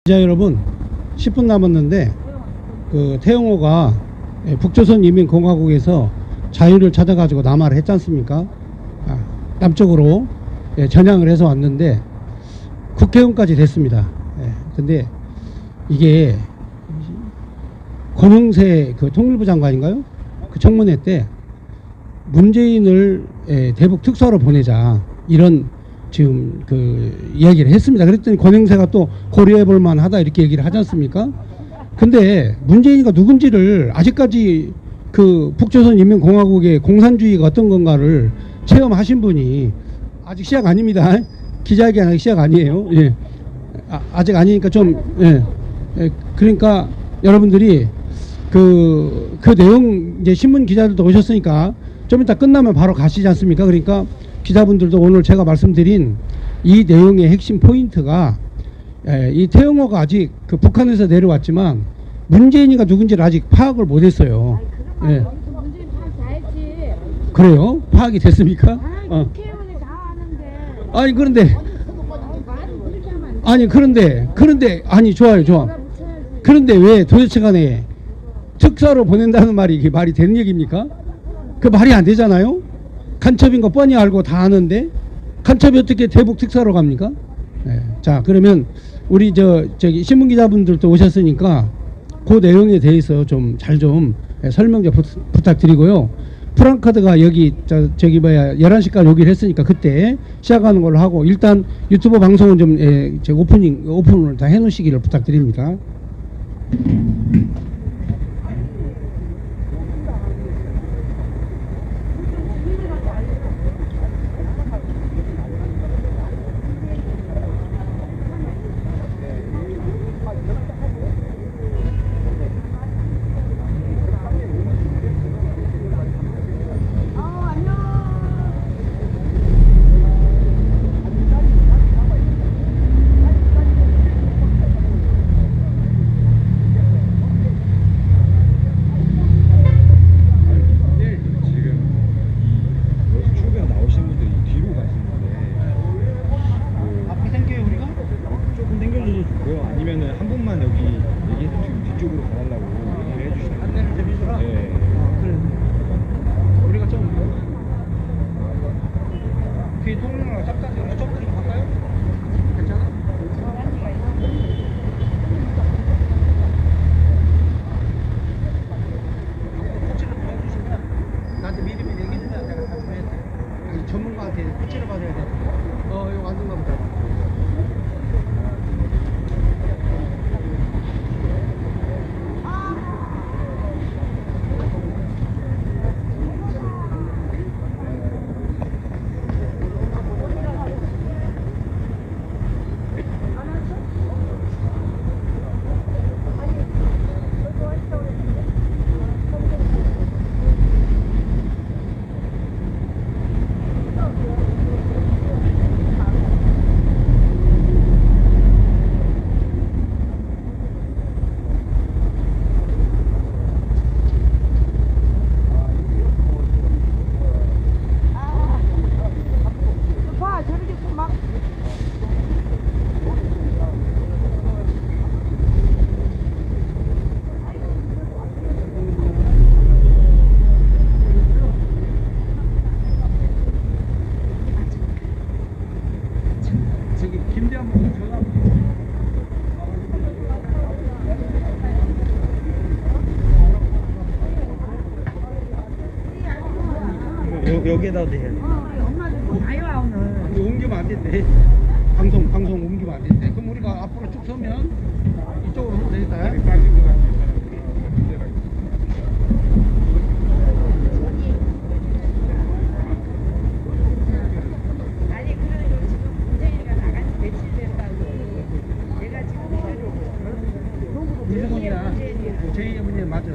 자, 여러분 10분 남았는데 태영호가 북조선인민공화국에서 자유를 찾아가지고 남하를 했지 않습니까? 남쪽으로 전향을 해서 왔는데 국회의원까지 됐습니다. 근데 이게 권영세 통일부 장관인가요? 그 청문회 때 문재인을 대북 특사로 보내자 이런 지금 이야기를 했습니다. 그랬더니 권영세가 또 고려해 볼 만하다 이렇게 얘기를 하지 않습니까? 근데 문재인이가 누군지를 아직까지 북조선인민공화국의 공산주의가 어떤 건가를 체험하신 분이 아직 시작 아닙니다. 기자회견 아직 시작 아니에요. 예. 아직 아니니까 좀 그러니까 여러분들이 그 내용 이제 신문 기자들도 오셨으니까 좀 이따 끝나면 바로 가시지 않습니까? 그러니까 기자분들도 오늘 제가 말씀드린 이 내용의 핵심 포인트가 이 태영호가 아직 북한에서 내려왔지만 문재인이가 누군지를 아직 파악을 못했어요. 문재인 파악 다 했지. 그래요? 파악이 됐습니까? 국회의원이 다 하는데. 아니 그런데 아니 좋아요. 그런데 왜 도대체 간에 특사로 보낸다는 말이 이게 말이 되는 얘기입니까? 그 말이 안 되잖아요. 간첩인 거 뻔히 알고 다 아는데 간첩이 어떻게 대북 특사로 갑니까? 자, 그러면 우리 저기 신문 기자분들도 오셨으니까 그 내용에 대해서 좀 잘 좀 설명 좀 부탁드리고요. 프랑카드가 여기 저기 11시까지 오기로 했으니까 그때 시작하는 걸로 하고 일단 유튜브 방송은 좀 오픈을 다 해놓으시기를 부탁드립니다. 아니면은 한 분만 여기 얘기해서 지금 뒤쪽으로 가달라고 얘기를 해주시면 안내를 좀 해주라? 네. 그래. 우리가 좀 뒤에 통로랑 짝짝이 이쪽으로 좀 갈까요? 괜찮아? 코치를 좀 해주시면 나한테 미리 얘기해주면 내가 다 좀 해야 돼. 전문가한테 코치를 받아야 돼. 이거 안 된가 보다. 여기에다 대야 돼. 엄마도 다 와 오늘. 이거 옮기면 안 된대. 방송 옮기면 안 된대. 그럼 우리가 앞으로 쭉 서면 이쪽으로 하면 되겠다. 아니 그래도 지금 문재인이가 나간 지 며칠 됐다고. 얘가 지금 이수문이야. 제2의 문제 맞아.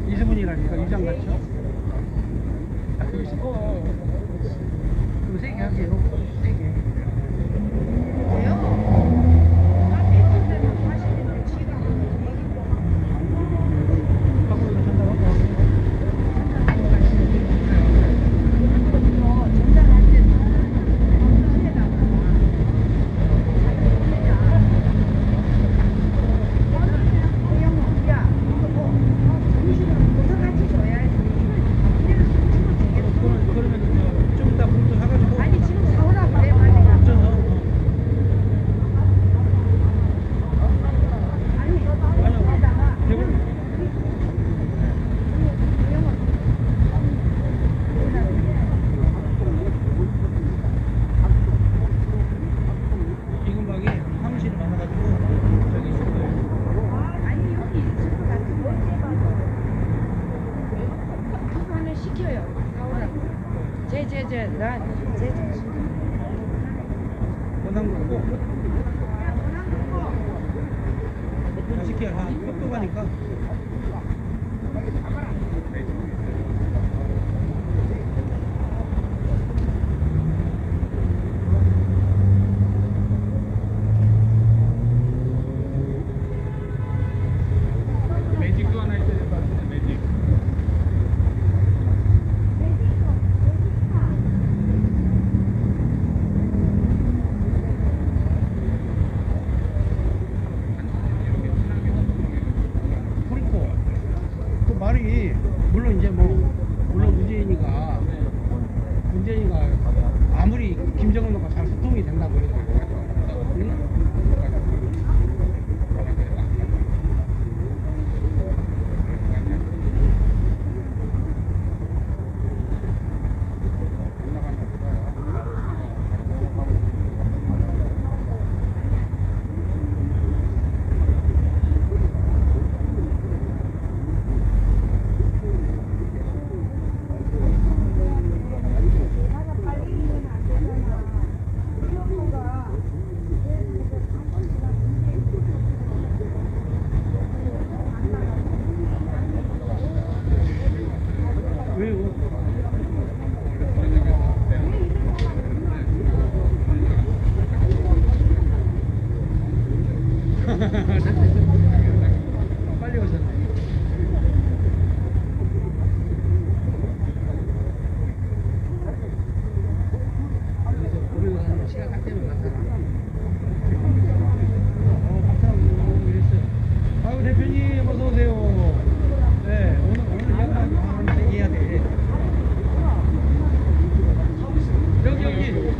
이수문이라니까 이장 같죠? 그럼 세게 할게요. 세게. 어떻게 알아? 똑똑하니까. 매직도 하나 있어야 될 것 같은데 매직. 그렇고 그 말이 물론 이제 뭐 물론 문재인이가 아무리 김정은과 잘 소통이 된다고 해도 응? 왜요? 빨리 오셨네. 그래서 고백을 시간 딱 되면 나타나. 박사님 이랬어요. 아유 대표님 어서 오세요. 네 오늘 약간 얘기해야 돼. 여기.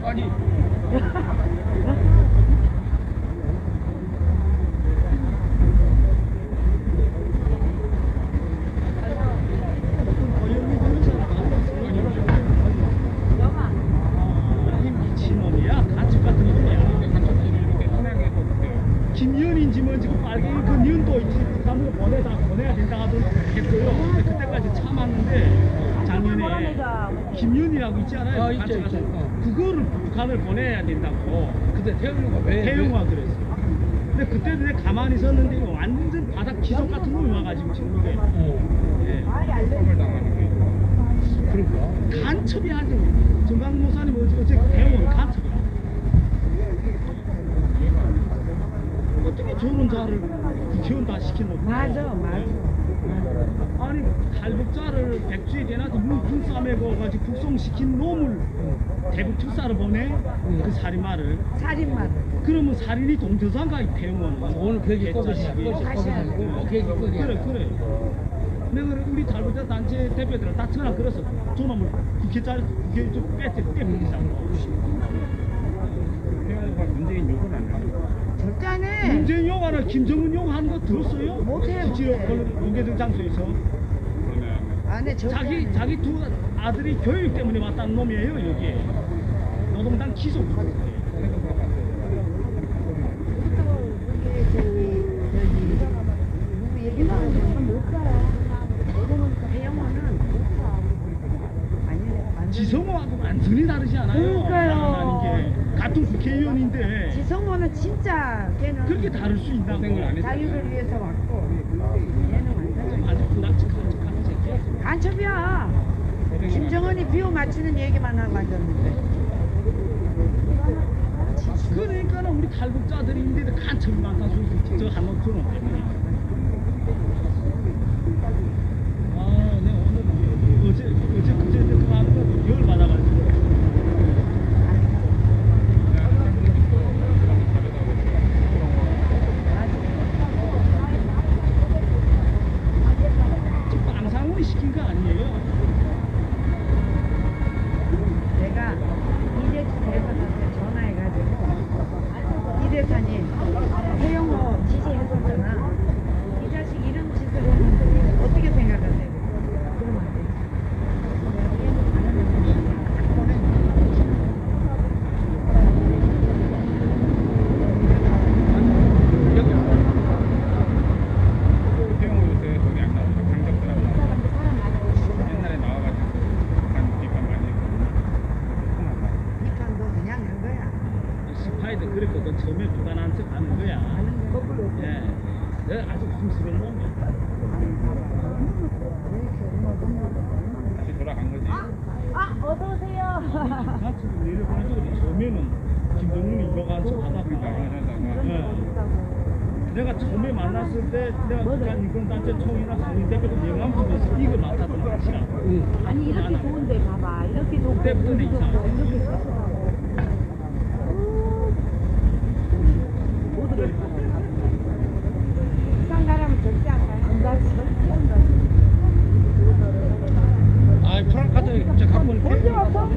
아니. 미친놈이야? 간첩 같은 놈이야. 김연인지 뭔지 그 빨갱이 그 년도 있지 사람들 보내야 된다 하던 했어요. 근데 그때까지 참았는데 작년에 김연이라고 있지 않아요? 아, 있죠. 그거를 북한을 보내야 된다고 근데 태영이가 왜? 태영화 그랬어. 근데 그때도 내가 가만히 있었는데 이거 완전 바닥 기석 같은 놈이 와가지고 지금 이게 예. 그러니까. 간첩이 아주 정강 모사님 어제 대원 간첩이야. 어떻게 저런 자를 국회의원 다 시키노? 맞아. 아니 탈북자를 백주에 대낮에 눈싸움에 가가지고 북송시킨 놈을 대북 특사로 보내 그 살인마를. 살인마. 그러면 살인이 동조상가 대원은 오늘 계획이 개자식이. 꼭 계획이 끝이야. 그래. 내가 우리 탈북자 단체 대표들은 다 전화 걸었어. 저놈을 국회 좀 빼버리자고. 태영이가 문재인 욕은 안 해. 절대 안 해. 문재인 욕하나 김정은 욕하는 거 들었어요? 못해. 공개된 장소에서 안 해. 절대 안 해. 자기 두 아들이 교육 때문에 왔다는 놈이에요 여기에. 노동당 기속. 지성호하고 완전히 다르지 않아요? 그러니까요. 아닌 게 같은 국회의원인데 지성호는 진짜 걔는 그렇게 다를 수 있다고. 고생을 안 했어. 자유를 위해서 왔고 얘는 완전 아주 불락직한 새끼야. 간첩이야. 김정은이 비호 맞추는 얘기만 하고 앉았는데. 그러니까 우리 탈북자들인데 간첩이 많다는 소리 저 한옥 저놈 때문에. 아, 내가 오늘 어제 그제 그거 하는 거 열 받아가지고. 저 빵상훈이 시킨 거 아니에요? 내가 이대수 대사한테 전화해가지고 이 대사님 태영호 지지했었잖아. 사이도 그랬거든. 처음에 부단한 척 하는 거야. 예. 내가 아주 궁수를 놈이야. 다시 돌아간 거지. 어서 오세요. 같이 내려보내주고 처음에는 김정은이 이거 가지고 하다가 내가 처음에 만났을 때 내가 북한 인권단체 총이나 상인대표도 명함주면서 이거 맡았던 것이야. 아니 이렇게 좋은데 봐봐. 이렇게 좋고 그때부터 내 이상. 이렇게 좋고. 부산 가라면 절대 안 가요. 안 가지. 절대 안 가지. 아, 프랑카드 제가 갖고 올게. 언제 왔어?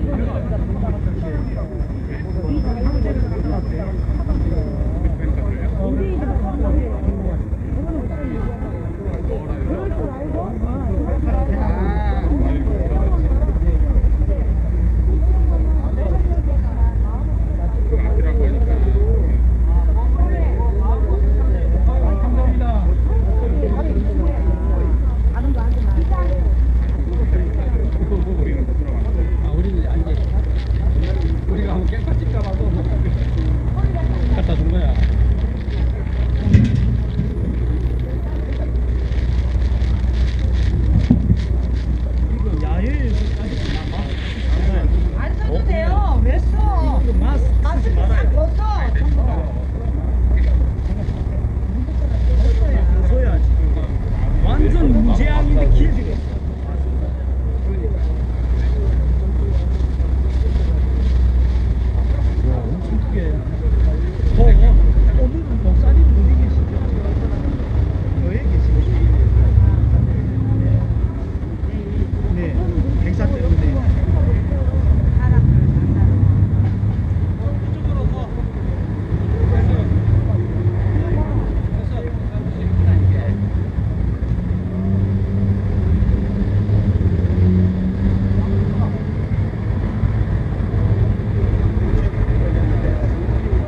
아, 우리는 안 돼. 우리가 한번 깽판 찍다 봐도 갖다 준 거야. 이거 야외에서까지 나가. 안 써도 돼요. 왜 써? 이거 마스크 쓰지 말아야 돼. 써야지. 완전 무제한인데 길지가. 엄청 크게. 오늘은 목사님 어디 계시죠? 여기 계시죠? 네, 행사 때문에.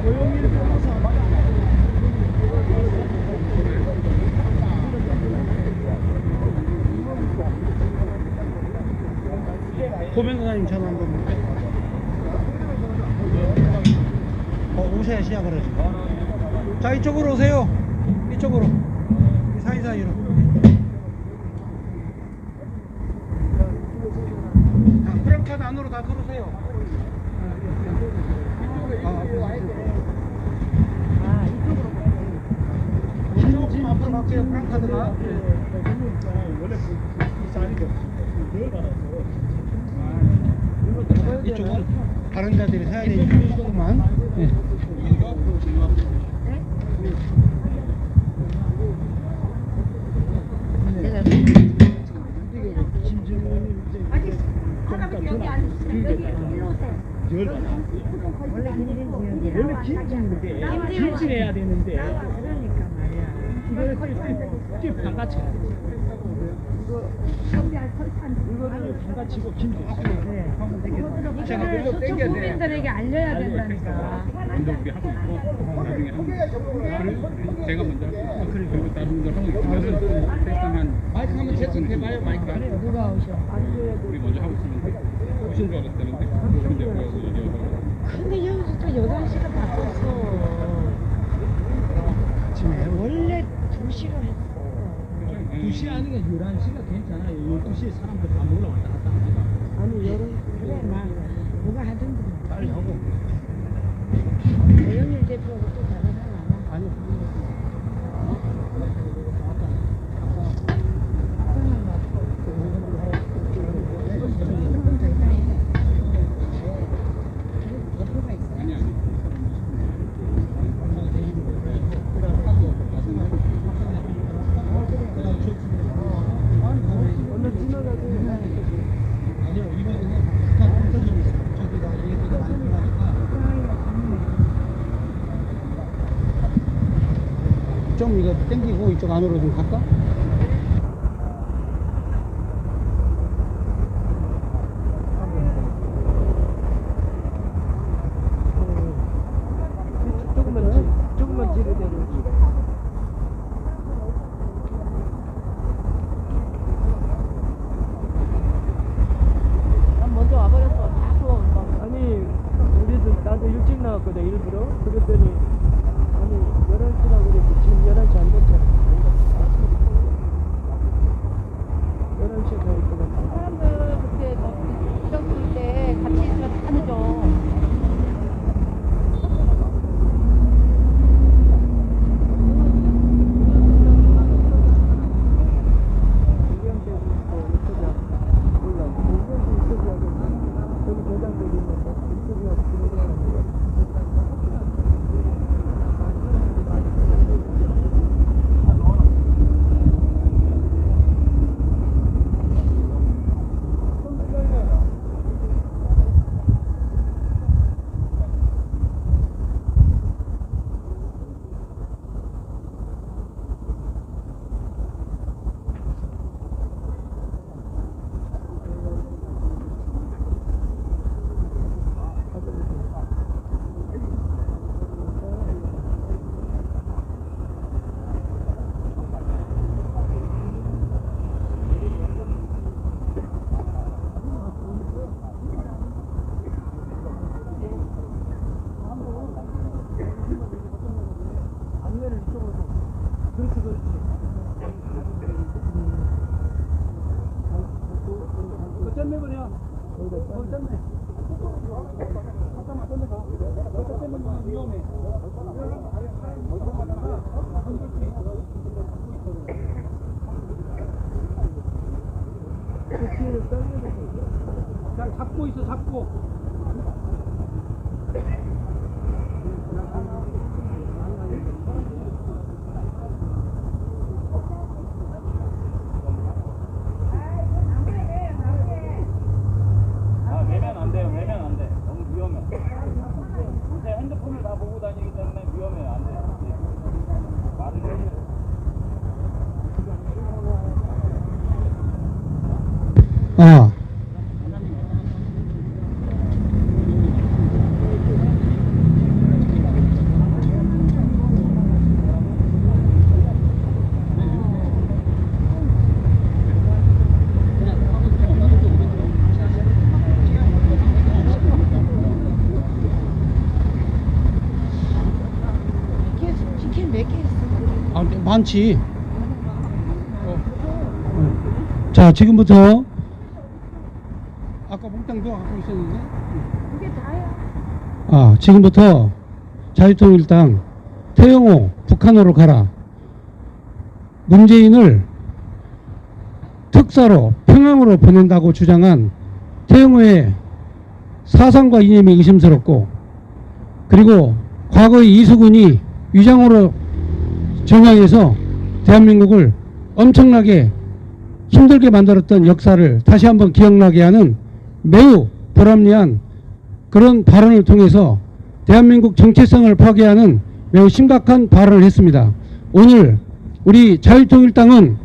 고용일 변호사. 고변호사님 전화 한번 볼게. 오셔야 시작을 하지. 자, 이쪽으로 오세요. 이쪽으로. 이 사이사이로. 자, 프랑카드 안으로 다 들어오세요. 김진 앞으로 갈게요. 프랑카드가. 원래 이 자리가 늘 받았어. 이쪽은 다른 자들이 서야 되니까 조금만. 네. 아니 할아버지 여기 앉으시면 여기 일로 오세요. 열 받아. 원래 김진지인데. 원래 김치인데 김치 해야 되는데 그러니까 말이야. 이걸 반같이 해야 돼. 이거를 반같이고 김치. 이거를 저쪽 국민들에게 알려야 된다니까. 운동비 하고 있고 나중에 하고 제가 먼저 하고 그리고 다른 분들 하고 있고 마이크 한번 채팅해봐요. 마이크 누가 오셔? 우리 먼저 하고 있었는데 오신 줄 알았다는데 근데 보여서 얘기하고 근데 여기서 또 8시간 바꿨어. 아침에 원래 2시간 했어. 2시 아니면 11시가 괜찮아요. 12시에 사람들 다 몰라 왔다 갔다 하니까. 아니 그래 나 누가 하든지 빨리 하고. 배영일 대표하고 또 다른 사람 안 와? 아니. 좀 이거 땡기고 이쪽 안으로 좀 갈까? 조금만 뒤로 내려. 난 먼저 와버렸어. 다 추워. 아니 우리도 나중에 일찍 나왔거든 일부러. 그랬더니 아니 11시라고 그랬지. 지금 11시 안 됐잖아. 11시에 가 있거든. 사람들 그때 뭐 부적 쓸때 같이 있으면 다 늦어. 자, 잡고 있어, 잡고. 매면 안 돼요. 매면 안 돼. 너무 위험해. 요새 핸드폰을 다 보고 다니기 때문에 위험해요. 안 돼요. 말을 해줘요. 아, 치킨 몇 개 있어? 아 많지. 자, 지금부터 아까 몽땅 너 갖고 있었는데. 그게 다야. 아, 지금부터 자유통일당 태영호 북한으로 가라. 문재인을 특사로 평양으로 보낸다고 주장한 태영호의 사상과 이념이 의심스럽고, 그리고 과거의 이수근이 위장으로 정향해서 대한민국을 엄청나게 힘들게 만들었던 역사를 다시 한번 기억나게 하는 매우 불합리한 그런 발언을 통해서 대한민국 정체성을 파괴하는 매우 심각한 발언을 했습니다. 오늘 우리 자유통일당은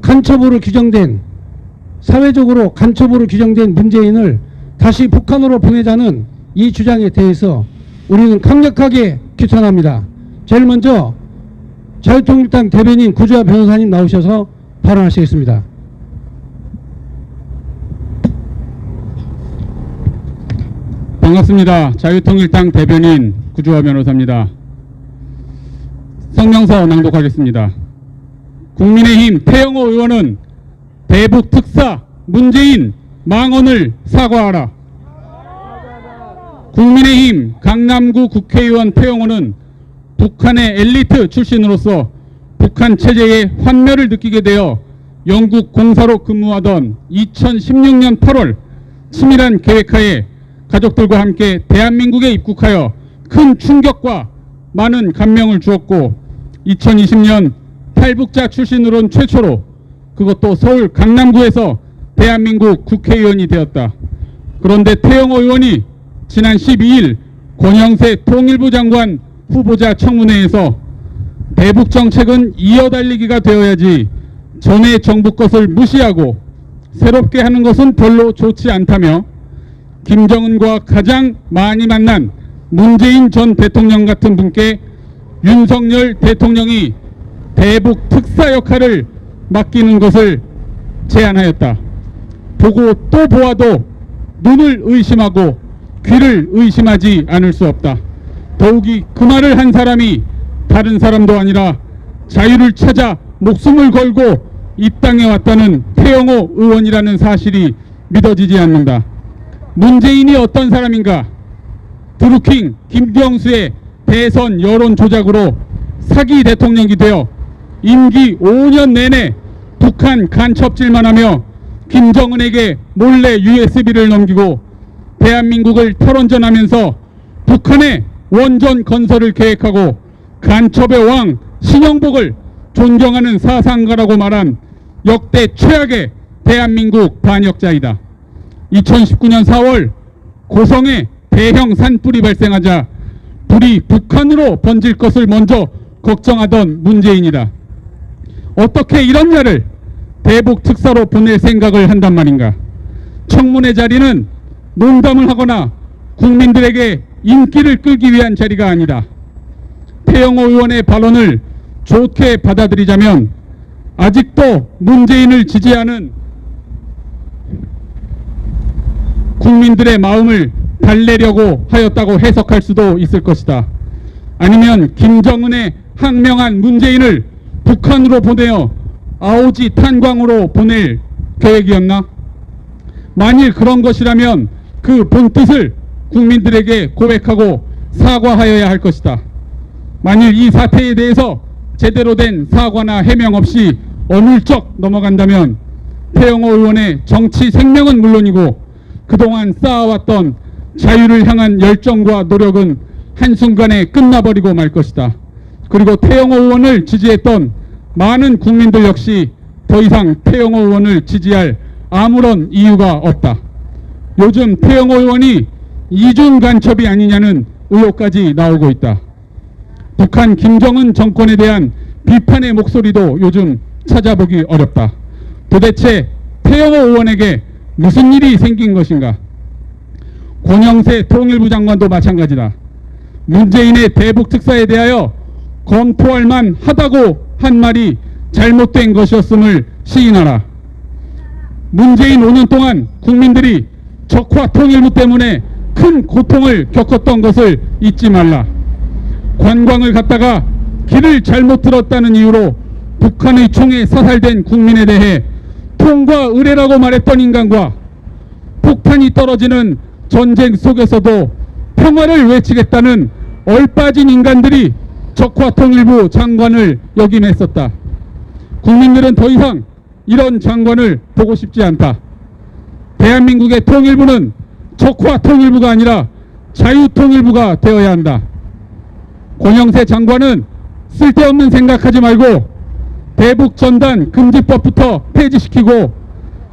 간첩으로 규정된, 사회적으로 간첩으로 규정된 문재인을 다시 북한으로 보내자는 이 주장에 대해서 우리는 강력하게 규탄합니다. 제일 먼저 자유통일당 대변인 구주아 변호사님 나오셔서 발언하시겠습니다. 반갑습니다. 자유통일당 대변인 구주화 변호사입니다. 성명서 낭독하겠습니다. 국민의힘 태영호 의원은 대북 특사 문재인 망언을 사과하라. 국민의힘 강남구 국회의원 태영호는 북한의 엘리트 출신으로서 북한 체제의 환멸을 느끼게 되어 영국 공사로 근무하던 2016년 8월 치밀한 계획하에 가족들과 함께 대한민국에 입국하여 큰 충격과 많은 감명을 주었고, 2020년 탈북자 출신으로는 최초로, 그것도 서울 강남구에서 대한민국 국회의원이 되었다. 그런데 태영호 의원이 지난 12일 권영세 통일부 장관 후보자 청문회에서 대북 정책은 이어달리기가 되어야지 전의 정부 것을 무시하고 새롭게 하는 것은 별로 좋지 않다며, 김정은과 가장 많이 만난 문재인 전 대통령 같은 분께 윤석열 대통령이 대북 특사 역할을 맡기는 것을 제안하였다. 보고 또 보아도 눈을 의심하고 귀를 의심하지 않을 수 없다. 더욱이 그 말을 한 사람이 다른 사람도 아니라 자유를 찾아 목숨을 걸고 이 땅에 왔다는 태영호 의원이라는 사실이 믿어지지 않는다. 문재인이 어떤 사람인가? 드루킹 김경수의 대선 여론 조작으로 사기 대통령이 되어 임기 5년 내내 북한 간첩질만 하며 김정은에게 몰래 USB를 넘기고 대한민국을 탈원전하면서 북한의 원전 건설을 계획하고 간첩의 왕 신영복을 존경하는 사상가라고 말한 역대 최악의 대한민국 반역자이다. 2019년 4월 고성에 대형 산불이 발생하자 불이 북한으로 번질 것을 먼저 걱정하던 문재인이다. 어떻게 이런 날을 대북 특사로 보낼 생각을 한단 말인가? 청문회 자리는 농담을 하거나 국민들에게 인기를 끌기 위한 자리가 아니다. 태영호 의원의 발언을 좋게 받아들이자면 아직도 문재인을 지지하는 국민들의 마음을 달래려고 하였다고 해석할 수도 있을 것이다. 아니면 김정은의 항명한 문재인을 북한으로 보내어 아오지 탄광으로 보낼 계획이었나? 만일 그런 것이라면 그 본뜻을 국민들에게 고백하고 사과하여야 할 것이다. 만일 이 사태에 대해서 제대로 된 사과나 해명 없이 어물쩍 넘어간다면 태영호 의원의 정치 생명은 물론이고 그동안 쌓아왔던 자유를 향한 열정과 노력은 한순간에 끝나버리고 말 것이다. 그리고 태영호 의원을 지지했던 많은 국민들 역시 더 이상 태영호 의원을 지지할 아무런 이유가 없다. 요즘 태영호 의원이 이중 간첩이 아니냐는 의혹까지 나오고 있다. 북한 김정은 정권에 대한 비판의 목소리도 요즘 찾아보기 어렵다. 도대체 태영호 의원에게 무슨 일이 생긴 것인가? 권영세 통일부 장관도 마찬가지다. 문재인의 대북 특사에 대하여 검토할 만하다고 한 말이 잘못된 것이었음을 시인하라. 문재인 5년 동안 국민들이 적화 통일부 때문에 큰 고통을 겪었던 것을 잊지 말라. 관광을 갔다가 길을 잘못 들었다는 이유로 북한의 총에 사살된 국민에 대해 통과 의례라고 말했던 인간과 폭탄이 떨어지는 전쟁 속에서도 평화를 외치겠다는 얼빠진 인간들이 적화통일부 장관을 역임했었다. 국민들은 더 이상 이런 장관을 보고 싶지 않다. 대한민국의 통일부는 적화통일부가 아니라 자유통일부가 되어야 한다. 권영세 장관은 쓸데없는 생각하지 말고 대북전단 금지법부터 폐지시키고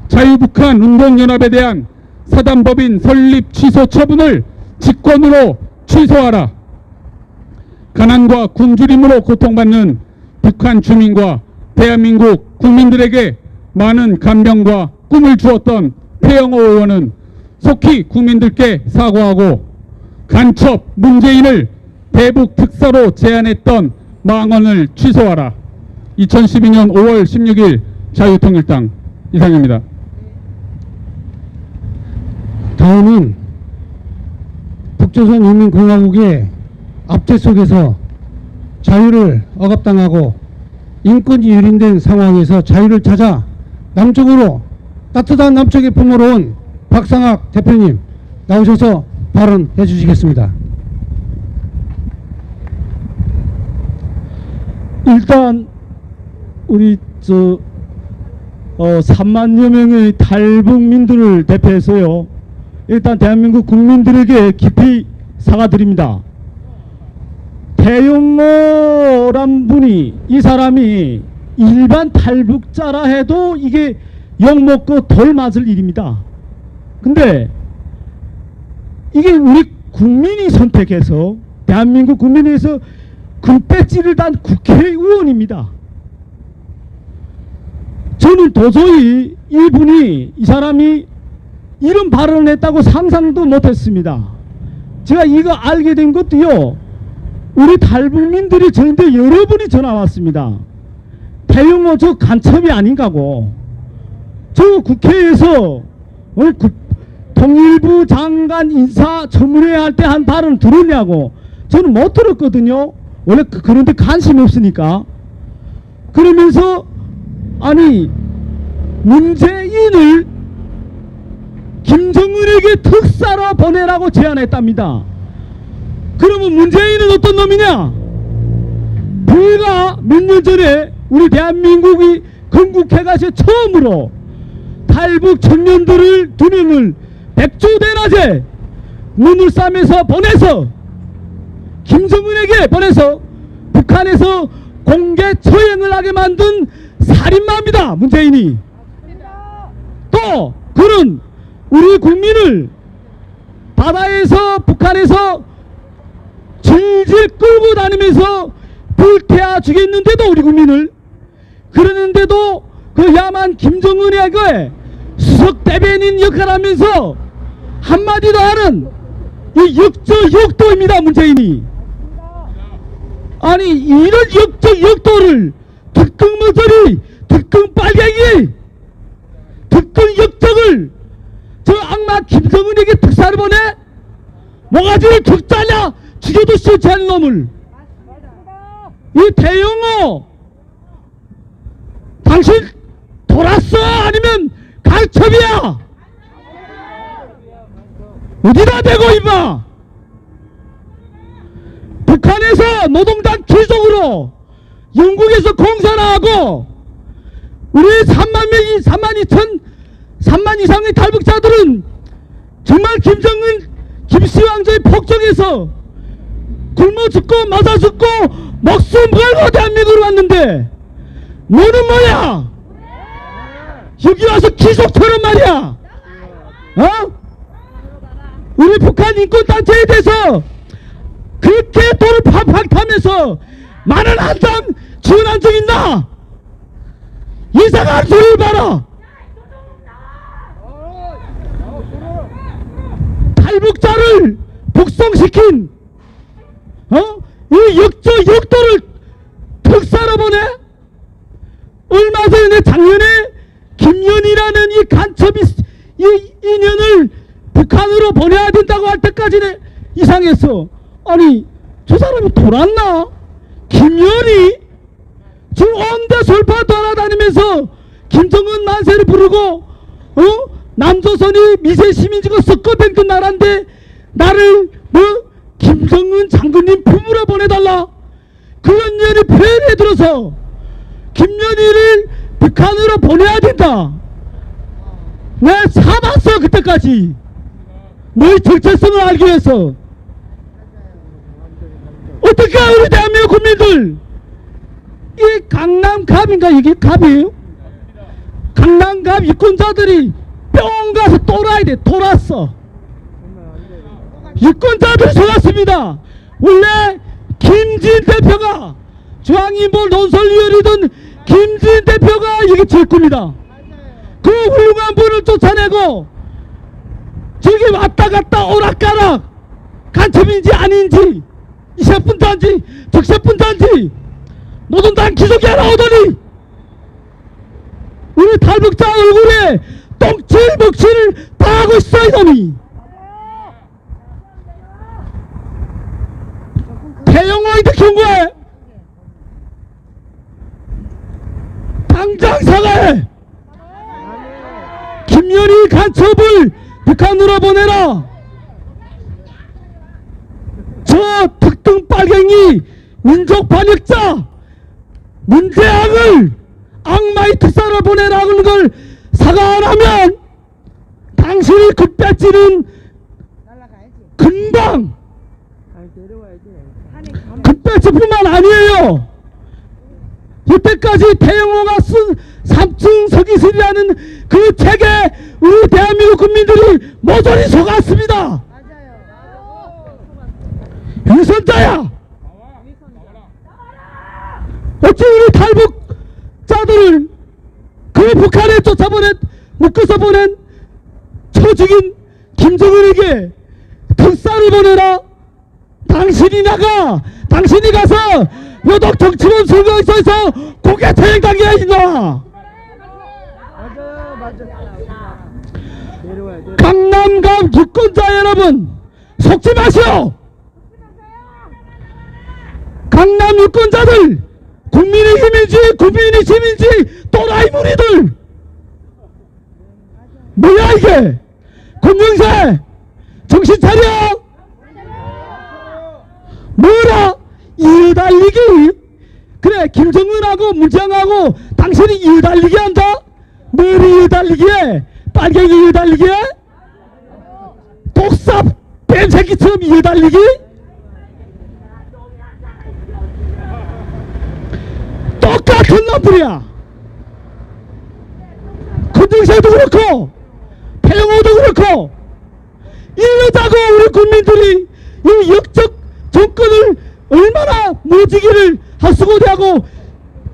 자유북한 운동연합에 대한 사단법인 설립 취소 처분을 직권으로 취소하라. 가난과 굶주림으로 고통받는 북한 주민과 대한민국 국민들에게 많은 감명과 꿈을 주었던 태영호 의원은 속히 국민들께 사과하고 간첩 문재인을 대북 특사로 제안했던 망언을 취소하라. 2012년 5월 16일 자유통일당 이상입니다. 다음은 북조선 인민공화국의 압제 속에서 자유를 억압당하고 인권이 유린된 상황에서 자유를 찾아 남쪽으로 따뜻한 남쪽의 품으로 온 박상학 대표님 나오셔서 발언해 주시겠습니다. 일단 우리 3만여 명의 탈북민들을 대표해서요, 일단 대한민국 국민들에게 깊이 사과드립니다. 태영호란 분이, 이 사람이 일반 탈북자라 해도 이게 욕먹고 돌 맞을 일입니다. 근데 이게 우리 국민이 선택해서, 대한민국 국민에서 금배지를 단 국회의원입니다. 저는 도저히 이분이, 이 사람이 이런 발언을 했다고 상상도 못했습니다. 제가 이거 알게 된 것도요, 우리 탈북민들이 저한테 여러 분이 전화 왔습니다. 태영호 저 간첩이 아닌가고, 저 국회에서 통일부 장관 인사 청문회 할 때 한 발언 들었냐고. 저는 못 들었거든요. 원래 그런데 관심이 없으니까. 그러면서 아니 문재인을 김정은에게 특사로 보내라고 제안했답니다. 그러면 문재인은 어떤 놈이냐? 불과 몇 년 전에 우리 대한민국이 건국해가서 처음으로 탈북 청년들을 2명을 백주대낮에 눈을 싸매서 보내서 김정은에게 보내서 북한에서 공개 처형을 하게 만든 살인마입니다. 문재인이. 또 그는 우리 국민을 바다에서 북한에서 질질 끌고 다니면서 불태워 죽였는데도 우리 국민을 그러는데도 그 야만 김정은에게 수석 대변인 역할을 하면서 한마디도 하는 이 역적역도입니다. 문재인이. 아니 이런 역적역도를 특검머저리 특검빨갱이 특검 역적을 저 악마 김정은에게 특사를 보내 모가지를 툭 잘라 죽여도 싫지 않은 놈을. 이 대영호 당신 돌았어 아니면 갈첩이야? 어디다 대고 임마. 북한에서 노동당 귀족으로 영국에서 공산화하고 우리 3만 이상의 탈북자들은 정말 김정은 김씨왕조의 폭정에서 굶어 죽고 맞아 죽고 목숨 걸고 대한민국으로 왔는데 너는 뭐야? 여기 와서 귀족처럼 말이야. 어? 우리 북한 인권단체에 대해서 그렇게 돈을 팍팍 타면서 많은 한담 지원한 적 있나? 이상한 소리를 봐라. 탈북자를 북송시킨 이 역도를 특사로 보내? 얼마 전에 작년에 김연이라는 이 간첩이 이 인연을 북한으로 보내야 된다고 할 때까지는 이상했어. 아니 저 사람이 돌았나? 김연이 지금 온데 솔파 돌아다니면서 김정은 만세를 부르고 남조선이 미세시민지가 섞어뱅든 나라인데 나를 김정은 장군님 품으로 보내달라 그런 년이 표현에 들어서 김연희를 북한으로 보내야 된다. 내가 참았어 그때까지 너의 정체성을 알기 위해서. 어떻게 우리 대한민국 국민들 이 강남갑인가 이게 갑이에요? 강남갑 유권자들이 뿅 가서 돌아야 돼. 돌았어. 유권자들이 속았습니다. 원래 김진 대표가 중앙인볼 논설위원이던 김진 대표가 이게 제일 겁니다. 그 훌륭한 분을 쫓아내고 저기 왔다 갔다 오락가락 간첩인지 아닌지 이세분단지 적세분단지 노동당 기속이 하나 오더니 우리 탈북자 얼굴에 똥칠 먹칠을 다 하고 있어 이놈이. 태영호한테 경고해. 당장 사과해. 김연희 간첩을 북한으로 보내라. 저 특등 빨갱이 민족 반역자 문재앙을 악마의 특사를 보내라는 걸 사과 안 하면 당신이 그 배지는 금방 그 배지뿐만 아니에요. 이때까지 태영호가 쓴 삼층 서기술이라는 그 책에 우리 대한민국 국민들이 모조리 속았습니다. 위선자야. 어찌 우리 탈북자들을 그 북한에 쫓아보낸 묶어서 보낸 쳐 죽인 김정은에게 특사를 보내라. 당신이 나가. 당신이 가서 여독 정치범 선거에서 고개 퇴행당해야 있나. 맞아. 내려와야 돼. 강남갑 유권자 여러분, 속지 마시오. 강남 유권자들, 국민의힘인지 국민의힘인지 또라이 무리들, 뭐야 이게? 권영세 정신 차려. 뭐라 이어달리기? 그래, 김정은하고 문재인하고 당신이 이어달리기 한다? 뭘 이어달리기해? 빨갱이 이어달리기해? 독삽 뱀새끼처럼 이어달리기? 똑같은 놈들이야. 권정세도 그렇고 배영호도 그렇고 이러자고 우리 국민들이 이 역적 정권을 얼마나 무지기를 하수고대하고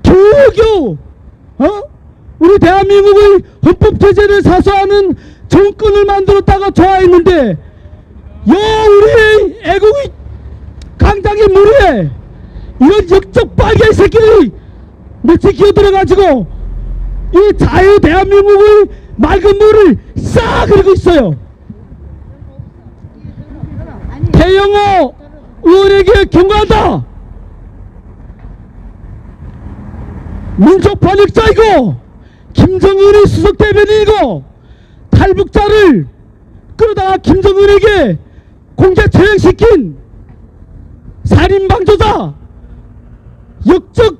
겨우겨우 우리 대한민국의 헌법체제를 사수하는 정권을 만들었다가 좋아했는데 우리 애국의 강장의 무리에 이런 역적 빨개 새끼들이 며칠 기어들어가지고 이 자유 대한민국의 맑은 물을 싹 흐르고 있어요. 태영호 의원에게 경고한다. 민족 반역자이고 김정은의 수석 대변인이고 탈북자를 끌어다가 김정은에게 공개 처형시킨 살인방조자 역적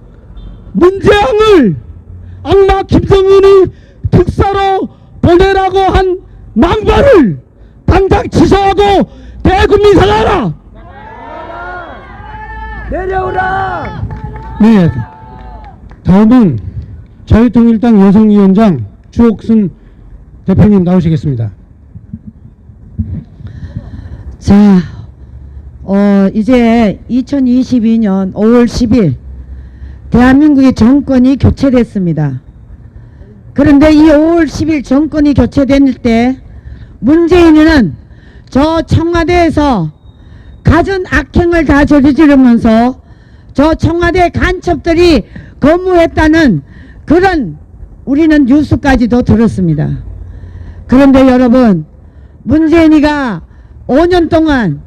문재앙을 악마 김정은이 특사로 보내라고 한 망발을 당장 취소하고 대국민 사과하라. 내려오라. 네, 다음은 자유통일당 여성위원장 주옥순 대표님 나오시겠습니다. 자, 이제 2022년 5월 10일 대한민국의 정권이 교체됐습니다. 그런데 이 5월 10일 정권이 교체될 때 문재인은 저 청와대에서 갖은 악행을 다 저지르면서 저 청와대 간첩들이 거무했다는 그런 우리는 뉴스까지도 들었습니다. 그런데 여러분, 문재인이가 5년 동안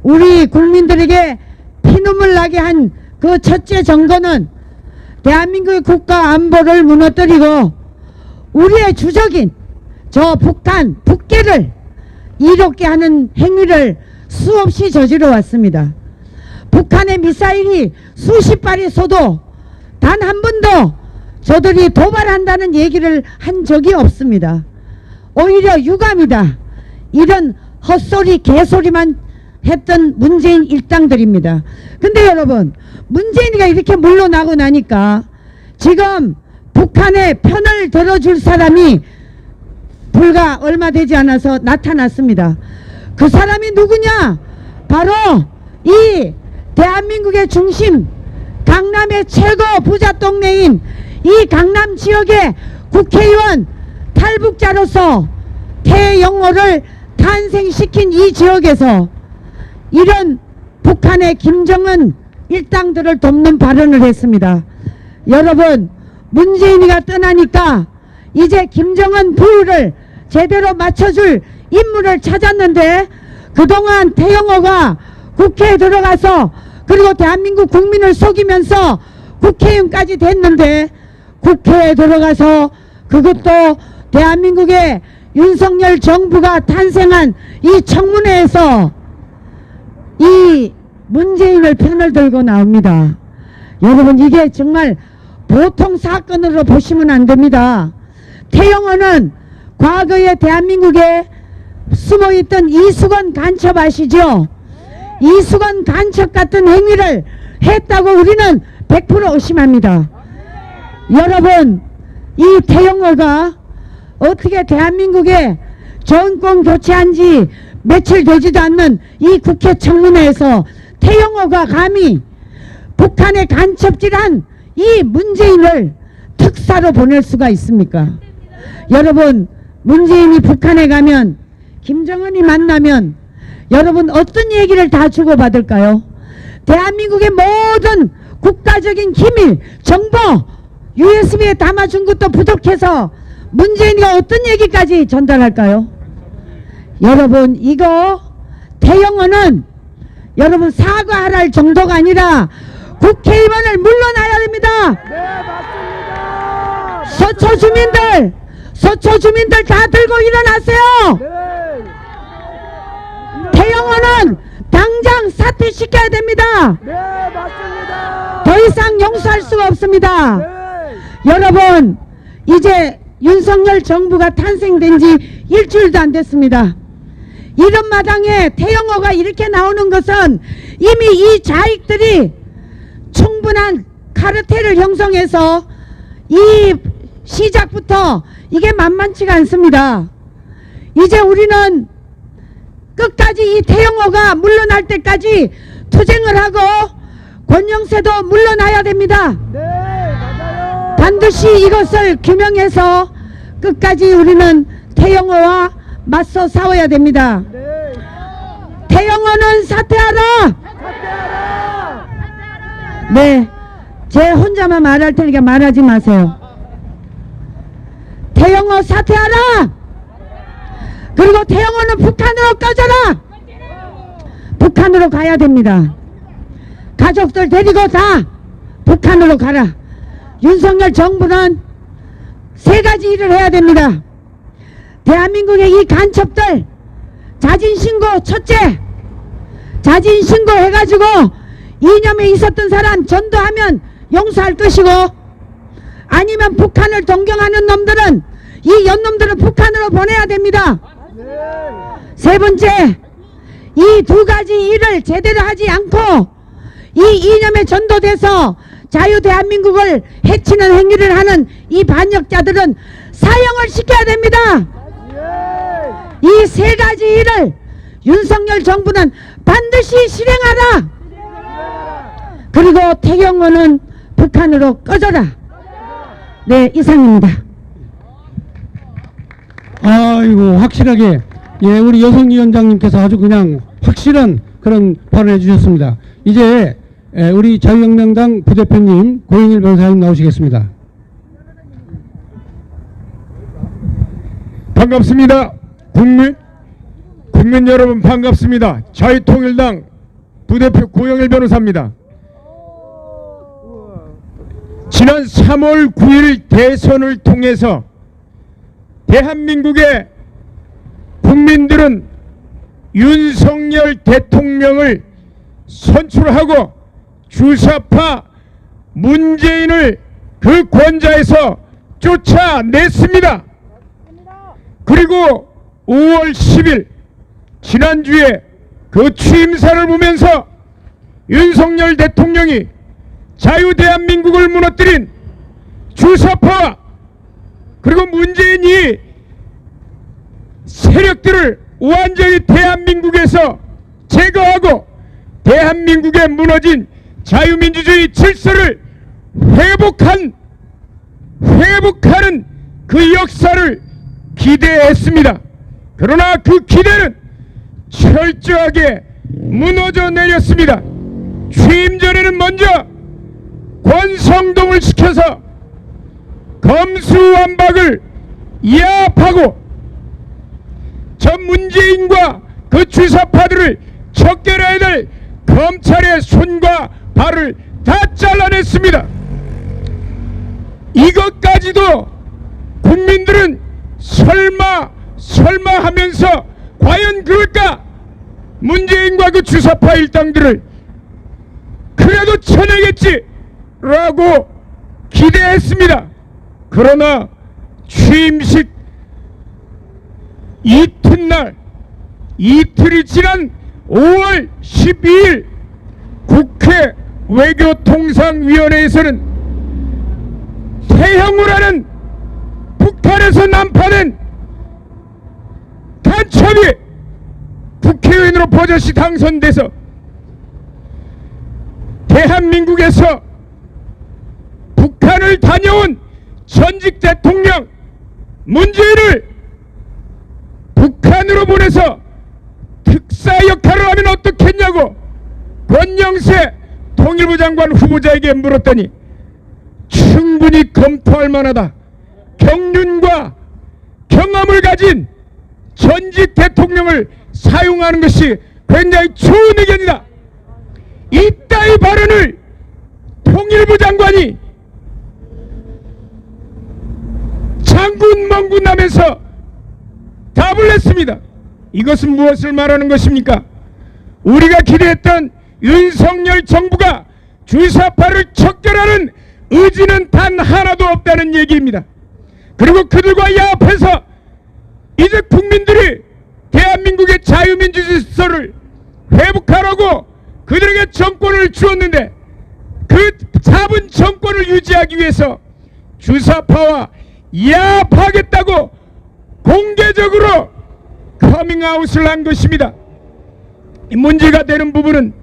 우리 국민들에게 피눈물 나게 한 그 첫째 정권은 대한민국의 국가 안보를 무너뜨리고 우리의 주적인 저 북한, 북계를 이롭게 하는 행위를 수없이 저지러 왔습니다. 북한의 미사일이 수십 발이 쏘도 단 한 번도 저들이 도발한다는 얘기를 한 적이 없습니다. 오히려 유감이다. 이런 헛소리 개소리만 했던 문재인 일당들입니다. 근데 여러분, 문재인이가 이렇게 물러나고 나니까 지금 북한의 편을 들어줄 사람이 불과 얼마 되지 않아서 나타났습니다. 그 사람이 누구냐? 바로 이 대한민국의 중심, 강남의 최고 부자 동네인 이 강남 지역의 국회의원 탈북자로서 태영호를 탄생시킨 이 지역에서 이런 북한의 김정은 일당들을 돕는 발언을 했습니다. 여러분, 문재인이가 떠나니까 이제 김정은 부유를 제대로 맞춰줄 인물을 찾았는데 그동안 태영호가 국회에 들어가서 그리고 대한민국 국민을 속이면서 국회의원까지 됐는데 국회에 들어가서 그것도 대한민국의 윤석열 정부가 탄생한 이 청문회에서 이 문재인을 편을 들고 나옵니다. 여러분, 이게 정말 보통 사건으로 보시면 안 됩니다. 태영호는 과거에 대한민국에 숨어있던 이수건 간첩 아시죠? 이수건 간첩 같은 행위를 했다고 우리는 100% 의심합니다. 여러분, 이 태영호가 어떻게 대한민국에 정권 교체한 지 며칠 되지도 않는 이 국회 청문회에서 태영호가 감히 북한에 간첩질한 이 문재인을 특사로 보낼 수가 있습니까? 여러분, 문재인이 북한에 가면 김정은이 만나면 여러분 어떤 얘기를 다 주고받을까요? 대한민국의 모든 국가적인 기밀, 정보 USB에 담아준 것도 부족해서 문재인이가 어떤 얘기까지 전달할까요? 여러분 이거 태영호는 여러분 사과할 할 정도가 아니라 국회의원을 물러나야 됩니다. 서초 주민들 다 들고 일어나세요. 태영호는 당장 사퇴시켜야 됩니다. 더 이상 용서할 수가 없습니다. 여러분 이제 윤석열 정부가 탄생된 지 일주일도 안 됐습니다. 이런 마당에 태영호가 이렇게 나오는 것은 이미 이 좌익들이 충분한 카르텔을 형성해서 이 시작부터 이게 만만치가 않습니다. 이제 우리는 끝까지 이 태영호가 물러날 때까지 투쟁을 하고 권영세도 물러나야 됩니다. 반드시 이것을 규명해서 끝까지 우리는 태영호와 맞서 싸워야 됩니다. 태영호는 사퇴하라! 네, 제 혼자만 말할 테니까 말하지 마세요. 태영호 사퇴하라! 그리고 태영호는 북한으로 꺼져라! 북한으로 가야 됩니다. 가족들 데리고 다 북한으로 가라. 윤석열 정부는 세 가지 일을 해야 됩니다. 대한민국의 이 간첩들 자진신고, 첫째 자진신고 해가지고 이념에 있었던 사람 전도하면 용서할 것이고, 아니면 북한을 동경하는 놈들은 이 연놈들을 북한으로 보내야 됩니다. 세 번째, 이 두 가지 일을 제대로 하지 않고 이 이념에 전도돼서 자유대한민국을 해치는 행위를 하는 이 반역자들은 사형을 시켜야 됩니다. 이 세 가지 일을 윤석열 정부는 반드시 실행하라. 그리고 태영호는 북한으로 꺼져라. 네, 이상입니다. 아이고, 확실하게, 예, 우리 여성위원장님께서 아주 그냥 확실한 그런 발언을 해주셨습니다. 이제 우리 자유혁명당 부대표님 고영일 변호사님 나오시겠습니다. 반갑습니다. 국민 여러분 반갑습니다. 자유통일당 부대표 고영일 변호사입니다. 지난 3월 9일 대선을 통해서 대한민국의 국민들은 윤석열 대통령을 선출하고 주사파 문재인을 그 권좌에서 쫓아냈습니다. 그리고 5월 10일 지난주에 그 취임사를 보면서 윤석열 대통령이 자유대한민국을 무너뜨린 주사파와 그리고 문재인이 세력들을 완전히 대한민국에서 제거하고 대한민국에 무너진 자유민주주의 질서를 회복하는 그 역사를 기대했습니다. 그러나 그 기대는 철저하게 무너져 내렸습니다. 취임 전에는 먼저 권성동을 시켜서 검수완박을 야합하고 저 문재인과 그 주사파들을 척결해야 될 검찰의 손과 발을 다 잘라냈습니다. 이것까지도 국민들은 설마 하면서 과연 그럴까? 문재인과 그 주사파 일당들을 그래도 쳐내겠지 라고 기대했습니다. 그러나 취임식 이틀이 지난 5월 12일 국회 외교통상위원회에서는 태형우라는 북한에서 난파된 간첩이 국회의원으로 버젓이 당선돼서 대한민국에서 북한을 다녀온 전직 대통령 문재인을 북한으로 보내서 특사 역할을 하면 어떻겠냐고 권영세 통일부 장관 후보자에게 물었더니 충분히 검토할 만하다. 경륜과 경험을 가진 전직 대통령을 사용하는 것이 굉장히 좋은 의견이다. 이따위 발언을 통일부 장관이 장군 멍군하면서 답을 했습니다. 이것은 무엇을 말하는 것입니까? 우리가 기대했던 윤석열 정부가 주사파를 척결하는 의지는 단 하나도 없다는 얘기입니다. 그리고 그들과 야합해서 이제 국민들이 대한민국의 자유민주 질서를 회복하라고 그들에게 정권을 주었는데 그 잡은 정권을 유지하기 위해서 주사파와 야합하겠다고 공개적으로 커밍아웃을 한 것입니다. 문제가 되는 부분은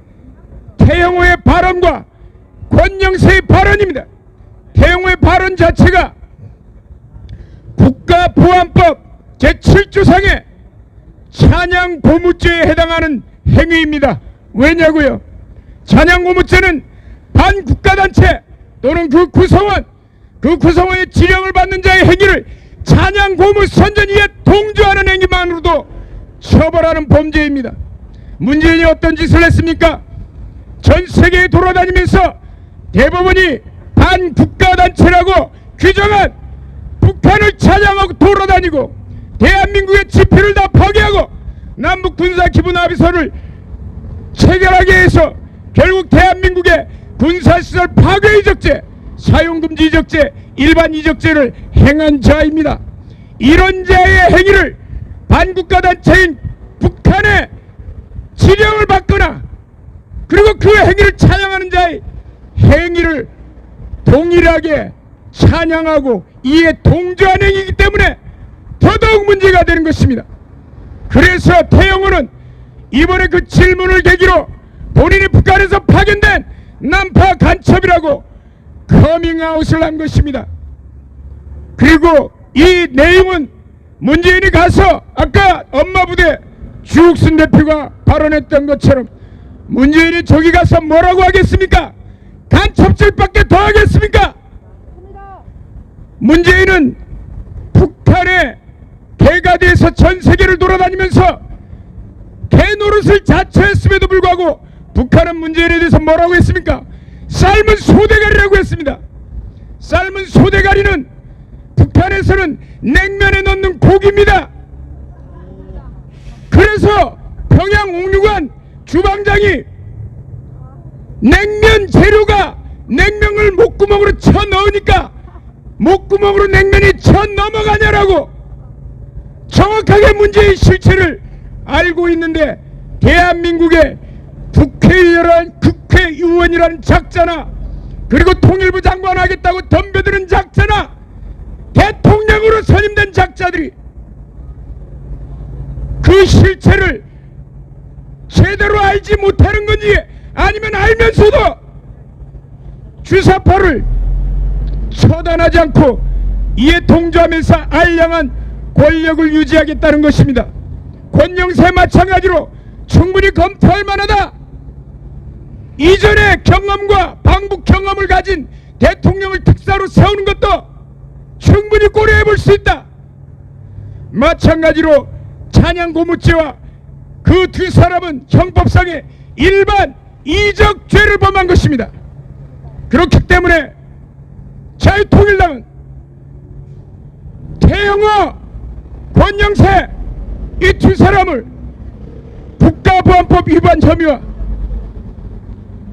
태영호의 발언과 권영세의 발언입니다. 태영호의 발언 자체가 국가보안법 제7조상의 찬양고무죄에 해당하는 행위입니다. 왜냐고요? 찬양고무죄는 반국가단체 또는 그 구성원의 지령을 받는 자의 행위를 찬양고무 선전위에 동조하는 행위만으로도 처벌하는 범죄입니다. 문재인이 어떤 짓을 했습니까? 전 세계에 돌아다니면서 대법원이 반국가단체라고 규정한 북한을 찬양하고 돌아다니고 대한민국의 지표를 다 파괴하고 남북 군사 기본 합의서를 체결하게 해서 결국 대한민국의 군사시설 파괴 이적죄, 사용금지 이적죄, 일반 이적죄를 행한 자입니다. 이런 자의 행위를 반국가단체인 북한의 지령을 받거나 그리고 그 행위를 찬양하는 자의 행위를 동일하게 찬양하고 이에 동조한 행위이기 때문에 더더욱 문제가 되는 것입니다. 그래서 태영호는 이번에 그 질문을 계기로 본인이 북한에서 파견된 난파 간첩이라고 커밍아웃을 한 것입니다. 그리고 이 내용은 문재인이 가서 아까 엄마부대 주욱순 대표가 발언했던 것처럼 문재인이 저기 가서 뭐라고 하겠습니까? 간첩질밖에 더 하겠습니까? 문재인은 북한의 개가 돼서 전 세계를 돌아다니면서 개노릇을 자처했음에도 불구하고 북한은 문재인에 대해서 뭐라고 했습니까? 삶은 소대가리라고 했습니다. 삶은 소대가리는 북한에서는 냉면에 넣는 고기입니다. 그래서 평양 옥류관 주방장이 냉면 재료가 냉면을 목구멍으로 쳐 넣으니까 목구멍으로 냉면이 쳐 넘어가냐라고 정확하게 문제의 실체를 알고 있는데 대한민국의 국회의원이라는 작자나 그리고 통일부 장관 하겠다고 덤벼드는 작자나 대통령으로 선임된 작자들이 그 실체를 제대로 알지 못하는 건지 아니면 알면서도 주사파를 처단하지 않고 이에 동조하면서 알량한 권력을 유지하겠다는 것입니다. 권영세 마찬가지로 충분히 검토할 만하다. 이전의 경험과 방북 경험을 가진 대통령을 특사로 세우는 것도 충분히 고려해 볼 수 있다. 마찬가지로 찬양고무죄와 그 두 사람은 형법상의 일반 이적죄를 범한 것입니다. 그렇기 때문에 자유통일당은 태영호, 권영세 이 두 사람을 국가보안법 위반 혐의와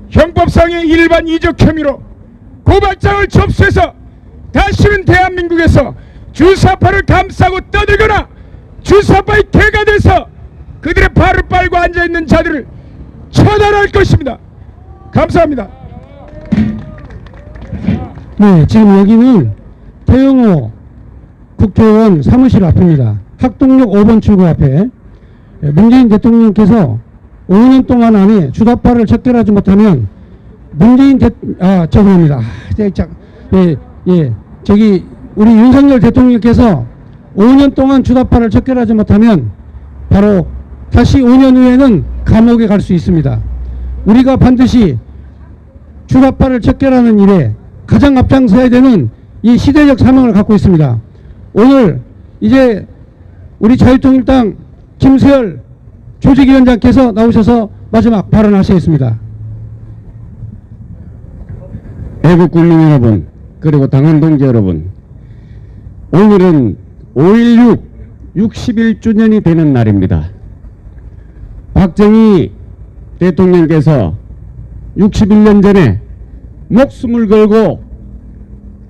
형법상의 일반 이적 혐의로 고발장을 접수해서 다시는 대한민국에서 주사파를 감싸고 떠들거나 주사파의 개가 돼서 그들의 발을 빨고 앉아있는 자들을 처단할 것입니다. 감사합니다. 네, 지금 여기는 태영호 국회의원 사무실 앞입니다. 학동역 5번 출구 앞에 문재인 대통령께서 5년 동안 안에 주사파를 척결하지 못하면 문재인 죄송합니다. 저기 우리 윤석열 대통령께서 5년 동안 주사파를 척결하지 못하면 바로 다시 5년 후에는 감옥에 갈 수 있습니다. 우리가 반드시 주사파를 척결하는 일에 가장 앞장서야 되는 이 시대적 사명을 갖고 있습니다. 오늘 이제 우리 자유통일당 김수열 조직위원장께서 나오셔서 마지막 발언하시겠습니다. 애국 국민 여러분, 그리고 당원 동지 여러분, 오늘은 5.16 61주년이 되는 날입니다. 박정희 대통령께서 61년 전에 목숨을 걸고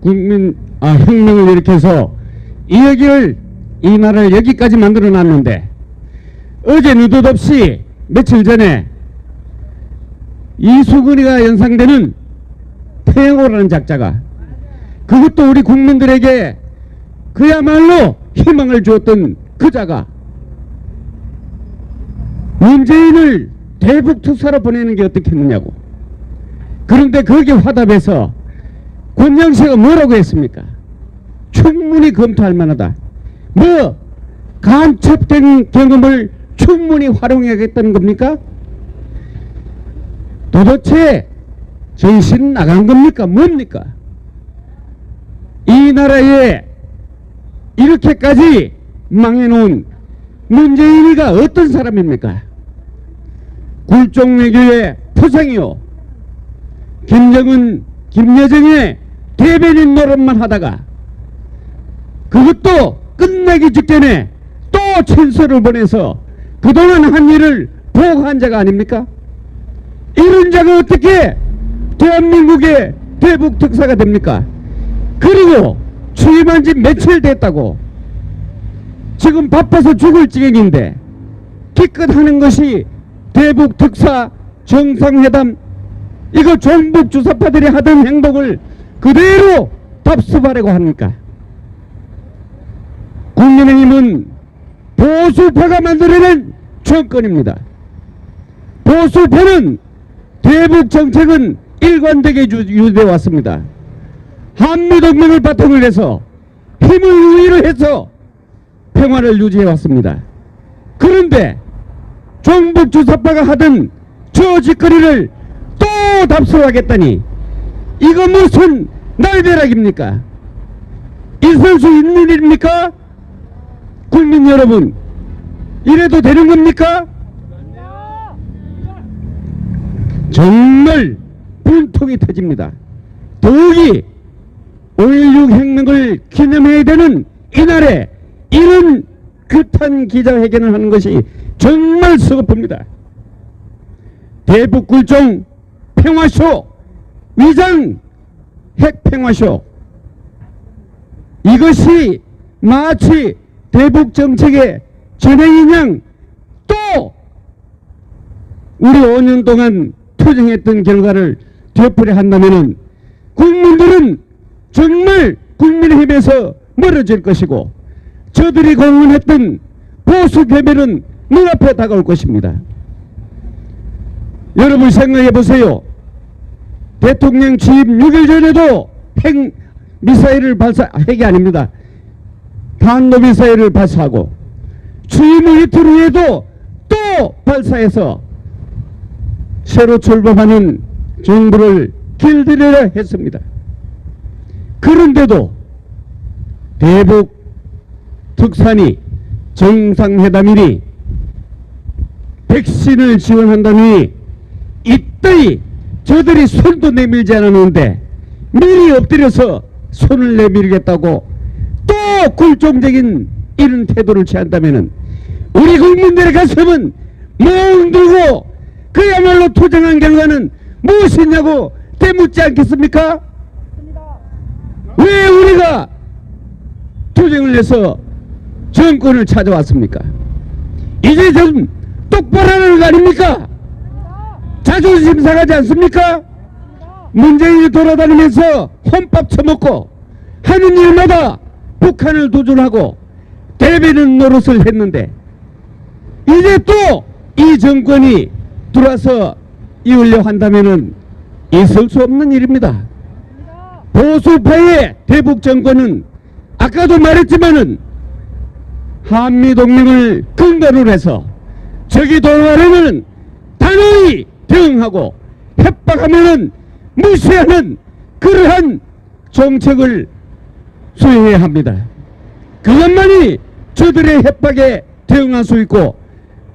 혁명을 일으켜서 이 나라를 여기까지 만들어 놨는데, 어제 느닷없이 며칠 전에 이수근이가 연상되는 태영호라는 작자가, 그것도 우리 국민들에게 그야말로 희망을 주었던 그 자가 문재인을 대북 특사로 보내는 게 어떻겠느냐고. 그런데 거기에 화답해서 권영세가 뭐라고 했습니까? 충분히 검토할 만하다. 뭐 간첩된 경험을 충분히 활용해야겠다는 겁니까? 도대체 정신 나간 겁니까? 뭡니까? 이 나라에 이렇게까지 망해놓은 문재인이가 어떤 사람입니까? 굴종외교의 포상이요, 김정은, 김여정의 대변인 노릇만 하다가 그것도 끝나기 직전에 또 친서를 보내서 그동안 한 일을 보고한 자가 아닙니까? 이런 자가 어떻게 대한민국의 대북 특사가 됩니까? 그리고 취임한 지 며칠 됐다고 지금 바빠서 죽을 지경인데 기껏 하는 것이 대북 특사 정상회담, 이거 종북 주사파들이 하던 행동을 그대로 답습하려고 합니까? 국민의힘은 보수파가 만들어낸 정권입니다. 보수파는 대북 정책은 일관되게 유지되어 왔습니다. 한미동맹을 바탕을 해서 힘을 우위로 해서 평화를 유지해 왔습니다. 그런데 종북 주사파가 하던 저 짓거리를 또 답습하겠다니, 이거 무슨 날벼락입니까? 있을 수 있는 일입니까? 국민 여러분, 이래도 되는 겁니까? 정말 분통이 터집니다. 더욱이 5.16 혁명을 기념해야 되는 이날에 이런 규탄 기자회견을 하는 것이 정말 서글픕니다. 대북굴종 평화쇼, 위장 핵평화쇼, 이것이 마치 대북 정책의 전행인 양 또 우리 5년 동안 투쟁했던 결과를 되풀이 한다면은 국민들은 정말 국민의힘에서 멀어질 것이고, 저들이 공언했던 보수 괴멸은 눈앞에 다가올 것입니다. 여러분 생각해 보세요. 대통령 취임 6일 전에도 핵이 아닙니다. 탄도미사일을 발사하고, 취임 이틀 후에도 또 발사해서 새로 출범하는 정부를 길들여야 했습니다. 그런데도 대북 특사니, 정상회담이니, 백신을 지원한다니 이따위 저들이 손도 내밀지 않았는데 미리 엎드려서 손을 내밀겠다고 또 굴종적인 이런 태도를 취한다면은 우리 국민들의 가슴은 멍들고 그야말로 투쟁한 결과는 무엇이냐고 되묻지 않겠습니까? 왜 우리가 투쟁을 해서 정권을 찾아왔습니까? 이제 좀 똑바로 하는 거 아닙니까? 자존심 상하지 않습니까? 문재인이 돌아다니면서 혼밥 처먹고 하는 일마다 북한을 도전하고 대변인 노릇을 했는데, 이제 또 이 정권이 들어와서 이으려 한다면은 있을 수 없는 일입니다. 보수파의 대북 정권은 아까도 말했지만은 한미동맹을 근거로 해서 적이 돌아가려면 단호히 대응하고 협박하면은 무시하는 그러한 정책을 수행해야 합니다. 그것만이 저들의 협박에 대응할 수 있고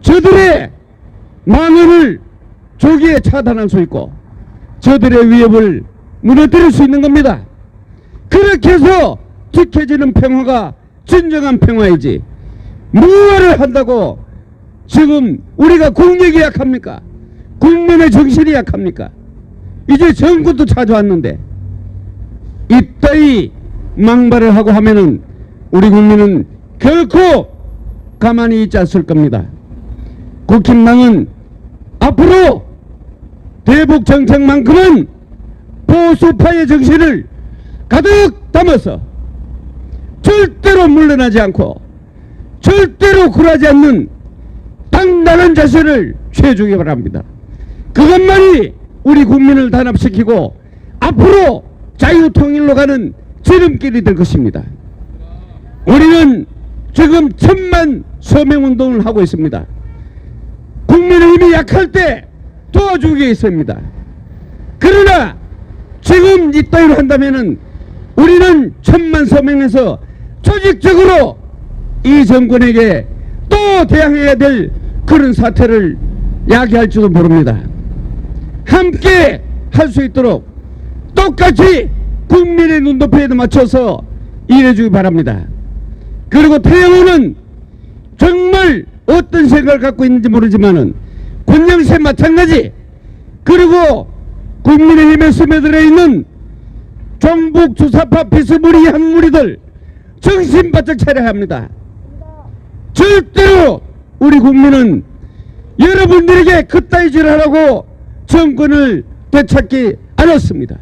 저들의 망언을 조기에 차단할 수 있고 저들의 위협을 무너뜨릴 수 있는 겁니다. 그렇게 해서 지켜지는 평화가 진정한 평화이지 무엇을 한다고 지금 우리가 국력이 약합니까? 국민의 정신이 약합니까? 이제 정권도 찾아왔는데 이따위 망발을 하고 하면은 우리 국민은 결코 가만히 있지 않을 겁니다. 국힘당은 앞으로 대북 정책만큼은 보수파의 정신을 가득 담아서 절대로 물러나지 않고 절대로 굴하지 않는 단단한 자세를 취해주기 바랍니다. 그것만이 우리 국민을 단합시키고 앞으로 자유통일로 가는 지름길이 될 것입니다. 우리는 지금 1000만 서명운동을 하고 있습니다. 국민의힘이 약할 때 도와주기 있습니다. 그러나 지금 이따위로 한다면은 우리는 1000만 서명에서 조직적으로 이 정권에게 또 대항해야 될 그런 사태를 야기할지도 모릅니다. 함께 할 수 있도록 똑같이 국민의 눈높이에 맞춰서 일해주기 바랍니다. 그리고 태영호는 정말 어떤 생각을 갖고 있는지 모르지만은 권영세 마찬가지 그리고 국민의힘에 스며들어 있는 종북 주사파 비스무리한 무리들 정신 바짝 차려야 합니다. 절대로 우리 국민은 여러분들에게 그따위 짓을 하라고 정권을 되찾기 않았습니다.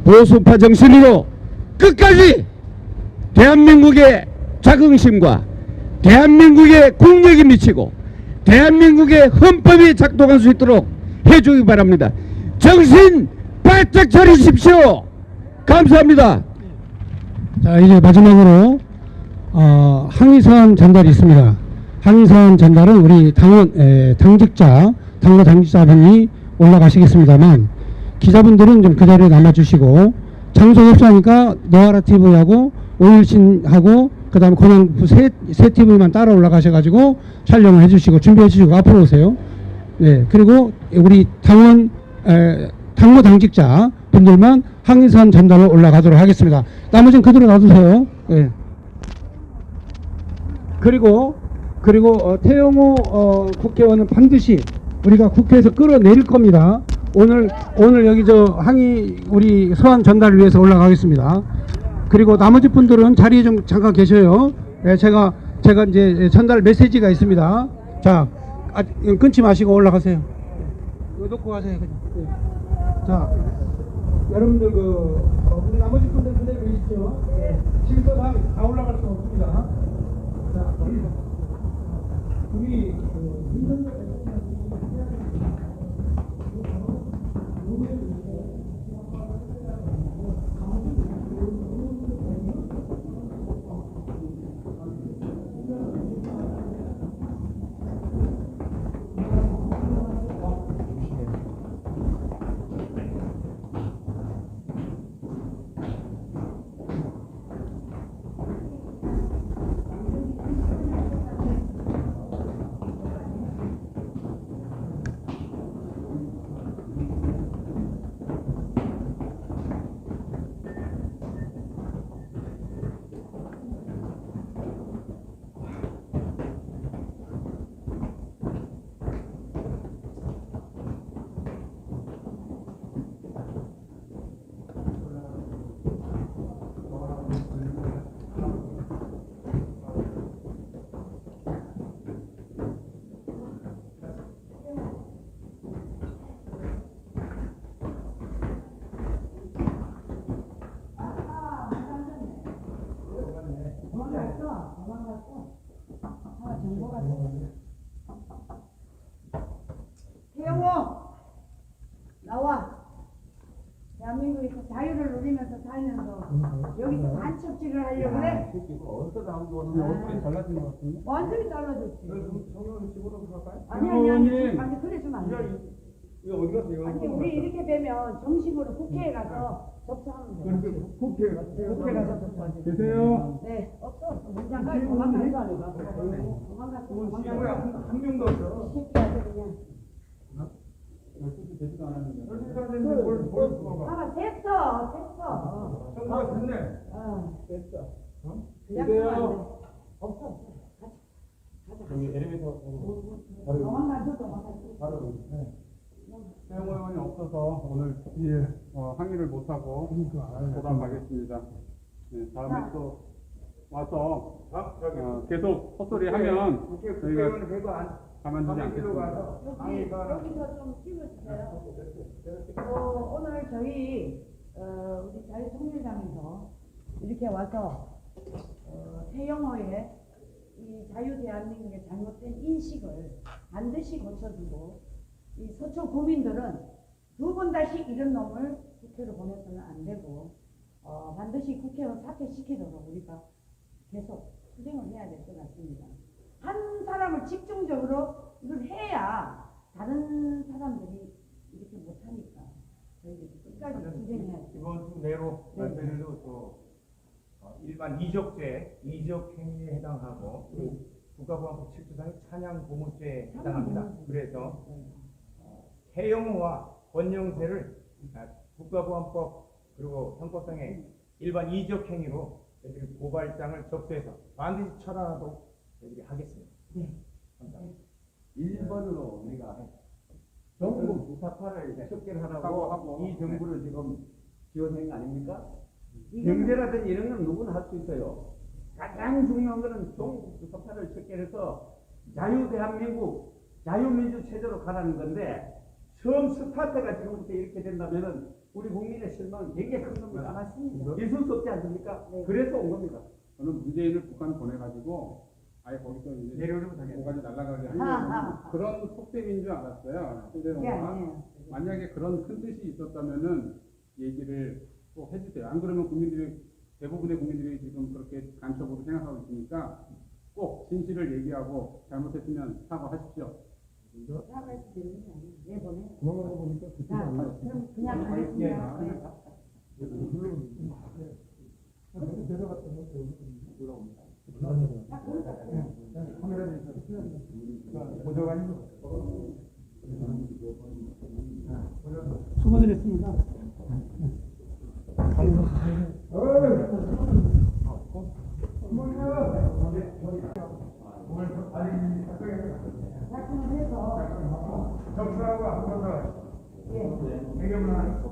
보수파 정신으로 끝까지 대한민국의 자긍심과 대한민국의 국력이 미치고 대한민국의 헌법이 작동할 수 있도록 해주기 바랍니다. 정신 바짝 차리십시오. 감사합니다. 자, 이제 마지막으로 항의사안 전달이 있습니다. 항의사안 전달은 우리 당직자, 당로 당직자분이 올라가시겠습니다만 기자분들은 좀 그 자리에 남아주시고 장소가 없으니까 너아라 TV하고 오일신하고 그 다음에 권양부 세 TV만 따라 올라가셔가지고 촬영을 해주시고 준비해 주시고 앞으로 오세요. 네, 그리고 우리 당로 당직자 분들만 항의사안 전달을 올라가도록 하겠습니다. 나머지는 그대로 놔두세요. 네. 그리고 태영호 국회의원은 반드시 우리가 국회에서 끌어내릴 겁니다. 오늘 여기 항의 우리 서한 전달을 위해서 올라가겠습니다. 그리고 나머지 분들은 자리에 좀 잠깐 계셔요. 네, 제가 이제 전달 메시지가 있습니다. 자, 끊지 마시고 올라가세요. 이거 놓고 가세요. 그냥. 네. 자, 여러분들 우리 나머지 분들 그대로 계시죠? 실컷 다 올라갈 수 없습니다. 자, 우리 윤석열 태영호 나와. 대한민국에서 자유를 누리면서 살면서 여기서 간첩질을 하려고 그래? 어디서 나온 거는 얼굴이 달라진 것 같은데? 완전히 달라졌지. 성형을 집어넣어서 갈까요? 아니 그래 주면 안 돼. 아니 우리 이렇게 되면 정식으로 국회에 가서 접수하면 돼요. 국회 가서 접수하세요. 계세요? 네, 없어. 문장가 도망갔어. 도망갔어. 한 명도 없어. 새끼야 그냥. 되지도 않았는데. 아마 됐어. 정부가 됐네. 됐어. 계세요? 그냥 없어. 가자. 여기 엘리베이터 도망갔어. 세영 의원이 없어서 오늘 항의를 못하고 돌아가겠습니다. 네, 다음에 또 와서 계속 헛소리하면 저희가 가만두지 않겠습니다. 여기서 좀 찍어주세요. 오늘 저희 우리 자유통일당에서 이렇게 와서 태영호의 이 자유대한민국의 잘못된 인식을 반드시 고쳐주고 이 서초 구민들은 두 번 다시 이런 놈을 국회로 보내서는 안 되고 반드시 국회의원 사퇴시키도록 우리가 계속 투쟁을 해야 될 것 같습니다. 한 사람을 집중적으로 이걸 해야 다른 사람들이 이렇게 못하니까 저희들이 끝까지 투쟁해야 돼요. 이번 주 내로 발표를 또 일반 이적죄, 이적 행위에 해당하고 또 국가보안법 7조상의 찬양 고무죄에 해당합니다. 그래서 태영호와 권영세를 국가보안법 그리고 형법상의 일반 이적 행위로 저희들이 고발장을 접수해서 반드시 처단하도록 저희들이 하겠습니다. 네. 감사합니다. 1번으로 우리가 정부 부사파를 척결하라고 이 정부를 지금 지원한 거 아닙니까? 경제라든지 이런 건 누구나 할 수 있어요. 가장 중요한 거는 정부 부사파를 척결해서 자유대한민국 자유민주 체제로 가라는 건데 처음 스타트가 지금부터 이렇게 된다면은 우리 국민의 실망은 굉장히 큰 겁니다. 맞습니다. 있을 수 없지 않습니까? 네. 그래서 온 겁니다. 저는 문재인을 북한 보내가지고 아예 거기서 이제 내려오면 뭐가지 날아가게 아, 하는 그런 속셈인 줄 알았어요. 그게 신대동과 아니에요. 만약에 그런 큰 뜻이 있었다면은 얘기를 꼭 해주세요. 안 그러면 국민들이 대부분의 국민들이 지금 그렇게 간첩으로 생각하고 있으니까 꼭 진실을 얘기하고 잘못했으면 사과하십시오. 사과해서 되는 게 아니에요. 내보내. 도망간 거 보니까 자, 그럼 그냥 가겠습니다. 네. 내려갔던 거 돌아옵니다. 카메라에 보좌관님 수고드렸습니다. 접수하고 한 번 더. 예. 대결만